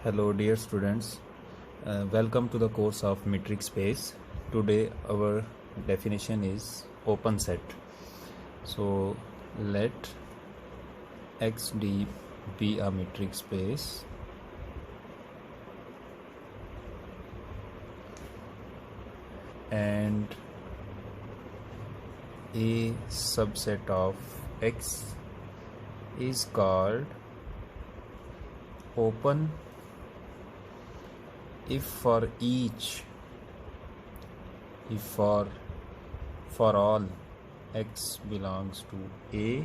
Hello dear students, welcome to the course of metric space. Today our definition is open set. So let XD be a metric space and a subset of X is called open if for all x belongs to a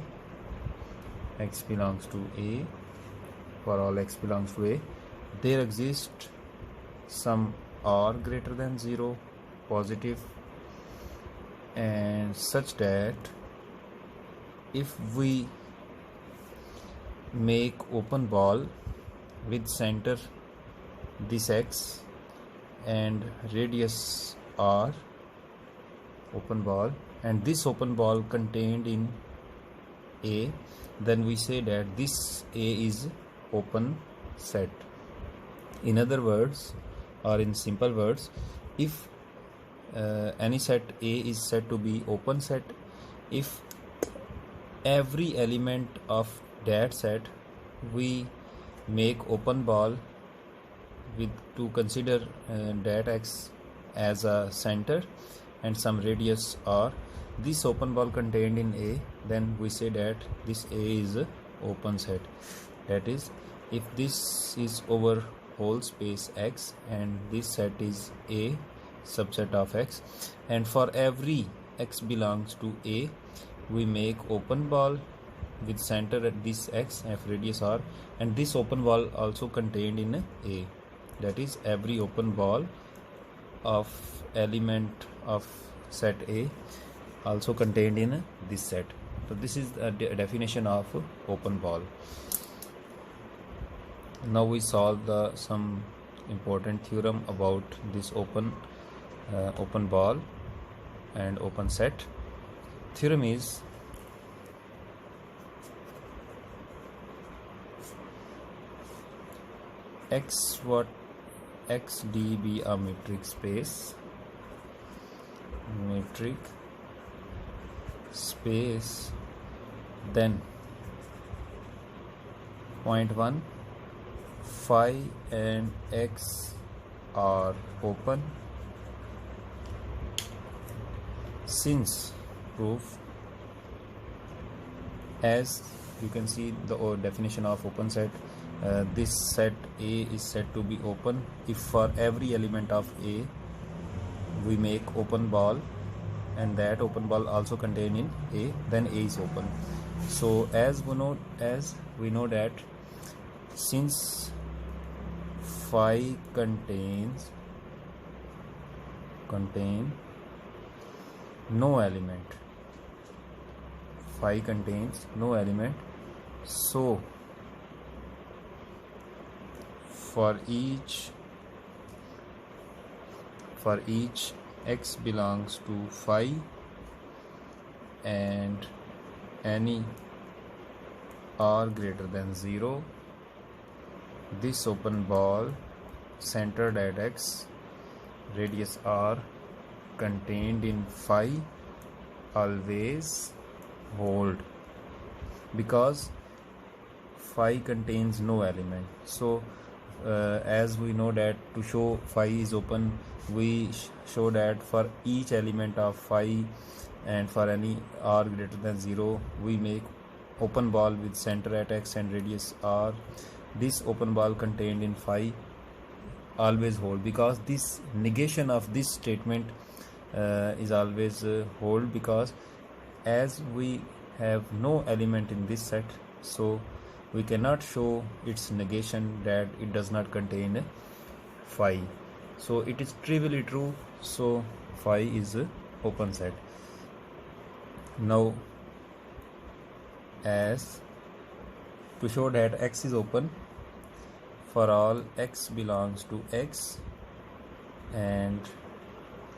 for all x belongs to a, there exists some r greater than 0 positive, and such that if we make open ball with center this x and radius r, open ball, and this open ball contained in A, then we say that this A is open set. In other words, or in simple words, if any set A is said to be open set if every element of that set we make open ball with to consider that x as a center and some radius r, this open ball contained in A, then we say that this A is a open set. That is, if this is over whole space X and this set is A subset of X, and for every X belongs to A we make open ball with center at this X and radius R, and this open ball also contained in A. That is, every open ball of element of set A also contained in this set. So this is the definition of open ball. Now we solve some important theorem about this open ball and open set. Theorem is XD be a metric space, then point 1, phi and x are open since proof, as you can see the definition of open set. This set A is said to be open if for every element of A we make open ball and that open ball also contained in A, then A is open. So as we know that since phi contain no element, phi contains no element, so for each x belongs to phi and any r greater than 0, this open ball centered at x, radius r, contained in phi always hold, because phi contains no element. So as we know that to show phi is open, we show that for each element of phi and for any r greater than 0 we make open ball with center at x and radius r. This open ball contained in phi always hold, because this negation of this statement is always hold, because as we have no element in this set, so we cannot show its negation that it does not contain phi. So it is trivially true, so phi is a open set. Now, as to show that X is open for all x belongs to X and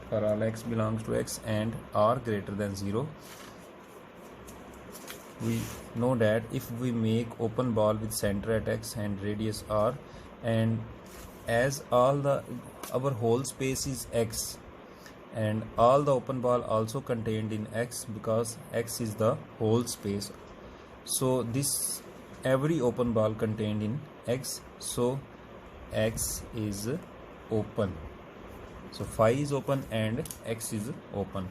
for all x belongs to X and r greater than 0, we know that if we make open ball with center at x and radius r, and as our whole space is X, and all the open ball also contained in X, because X is the whole space. So this every open ball contained in X, so X is open. So phi is open and X is open.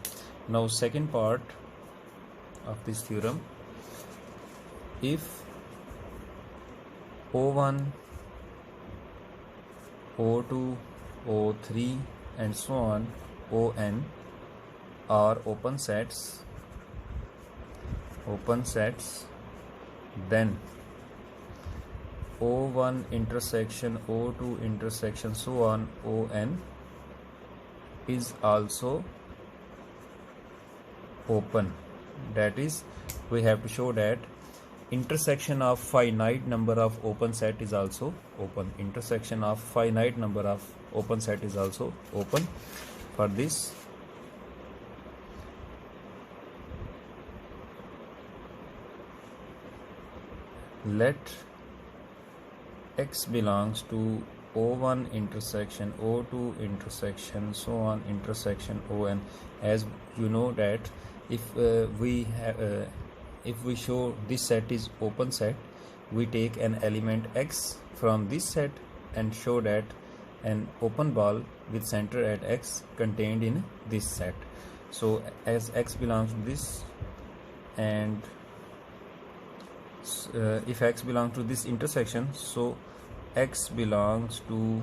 Now second part of this theorem, if O1, O2, O3 and so on, On are open sets, then O1 intersection O2 intersection so on On is also open. That is, we have to show that intersection of finite number of open set is also open. Intersection of finite number of open set is also open. For this, let X belongs to O1 intersection O2 intersection so on intersection On. As you know that if we show this set is open set, we take an element X from this set and show that an open ball with center at X contained in this set. So as X belongs to this, and if X belongs to this intersection, so X belongs to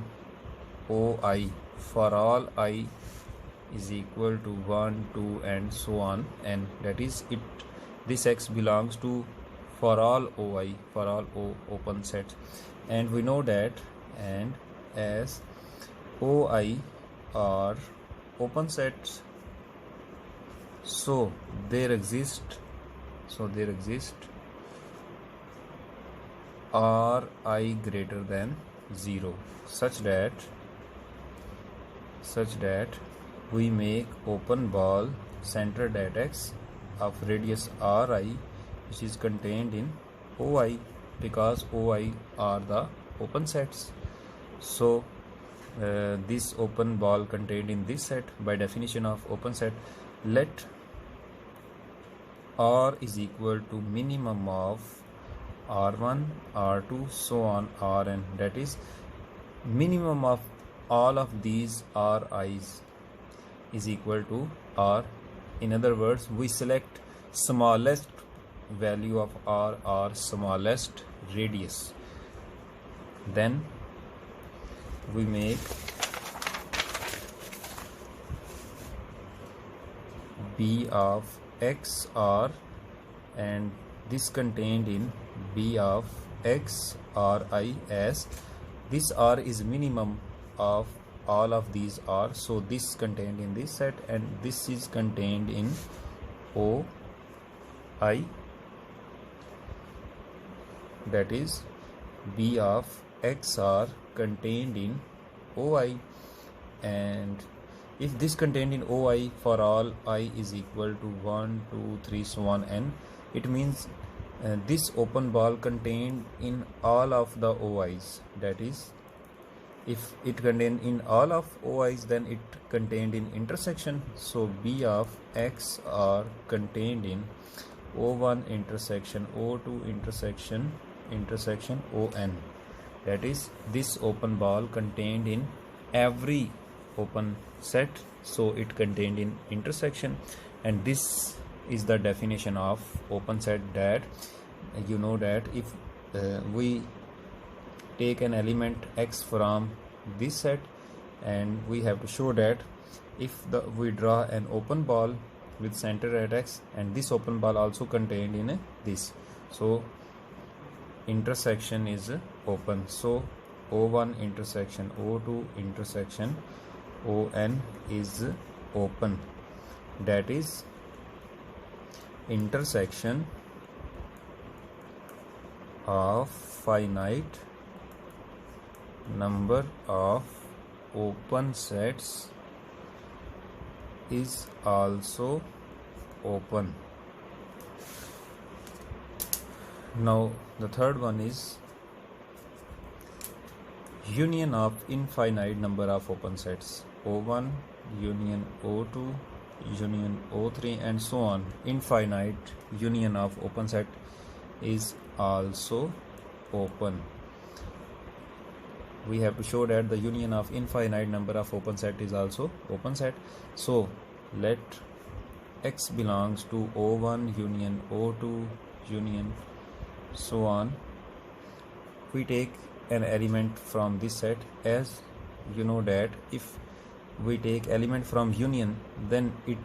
OI for all I is equal to 1, 2 and so on, and that is it. This X belongs to for all OI, for all open sets, and we know that, and as OI are open sets, so there exist Ri greater than 0, such that we make open ball centered at X of radius Ri, which is contained in OI, because OI are the open sets. So this open ball contained in this set, by definition of open set, let R is equal to minimum of R1, R2, so on Rn. That is, minimum of all of these Ri's is equal to R. In other words, we select smallest value of R or smallest radius. Then we make B of X R, and this contained in B of X Ri, as this R is minimum of all of these R. So this contained in this set, and this is contained in OI, that is B of XR contained in OI. And if this contained in OI for all I is equal to 1, 2, 3, so on n, it means this open ball contained in all of the OIs. That is, if it contained in all of OIs, then it contained in intersection. So B of X are contained in O1 intersection O2 intersection On. That is, this open ball contained in every open set, so it contained in intersection. And this is the definition of open set, that you know that if we take an element X from this set, and we have to show that if we draw an open ball with center at X, and this open ball also contained in this, so intersection is open. So O1 intersection O2 intersection On is open. That is, intersection of finite number of open sets is also open. Now the third one is, union of infinite number of open sets O1 union O2 union O3 and so on. Infinite union of open set is also open. We have to show that the union of infinite number of open set is also open set. So let X belongs to O1 union O2 union so on. We take an element from this set. As you know that if we take element from union, then it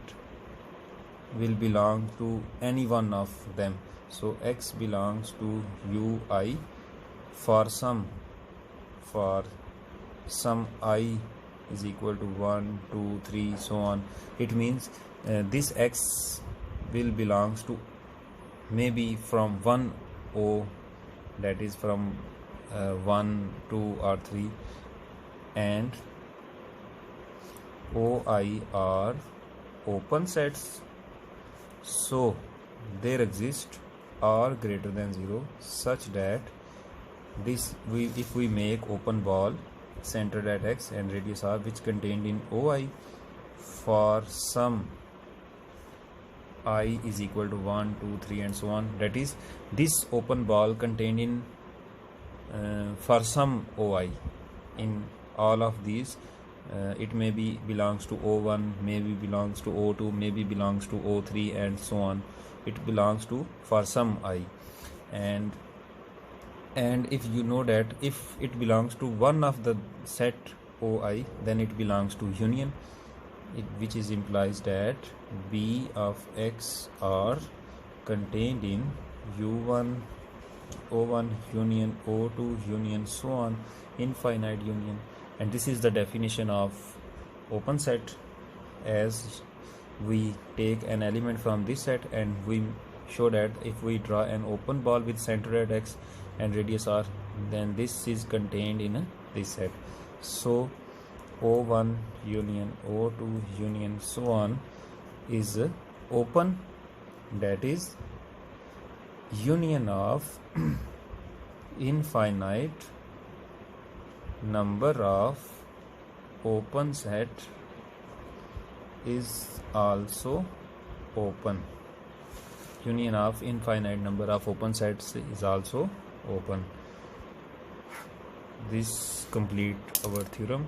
will belong to any one of them. So X belongs to Ui for some I is equal to 1 2 3 so on. It means this X will belongs to maybe from 1 O, that is from 1 2 or 3, and OI are open sets. So there exist R greater than 0 such that if we make open ball centered at X and radius R which contained in OI for some I is equal to 1 2 3 and so on, that is this open ball contained in for some OI in all of these, it may be belongs to O1, maybe belongs to O2, maybe belongs to O3 and so on. It belongs to for some I, and if you know that if it belongs to one of the set OI, then it belongs to union, which is implies that B of X are contained in U1 O1 union O2 union so on, infinite union. And this is the definition of open set. As we take an element from this set and we show that if we draw an open ball with center at X and radius R, then this is contained in this set. So O1 union O2 union so on is open, that is union of infinite number of open set is also open. Union of infinite number of open sets is also open. This complete our theorem.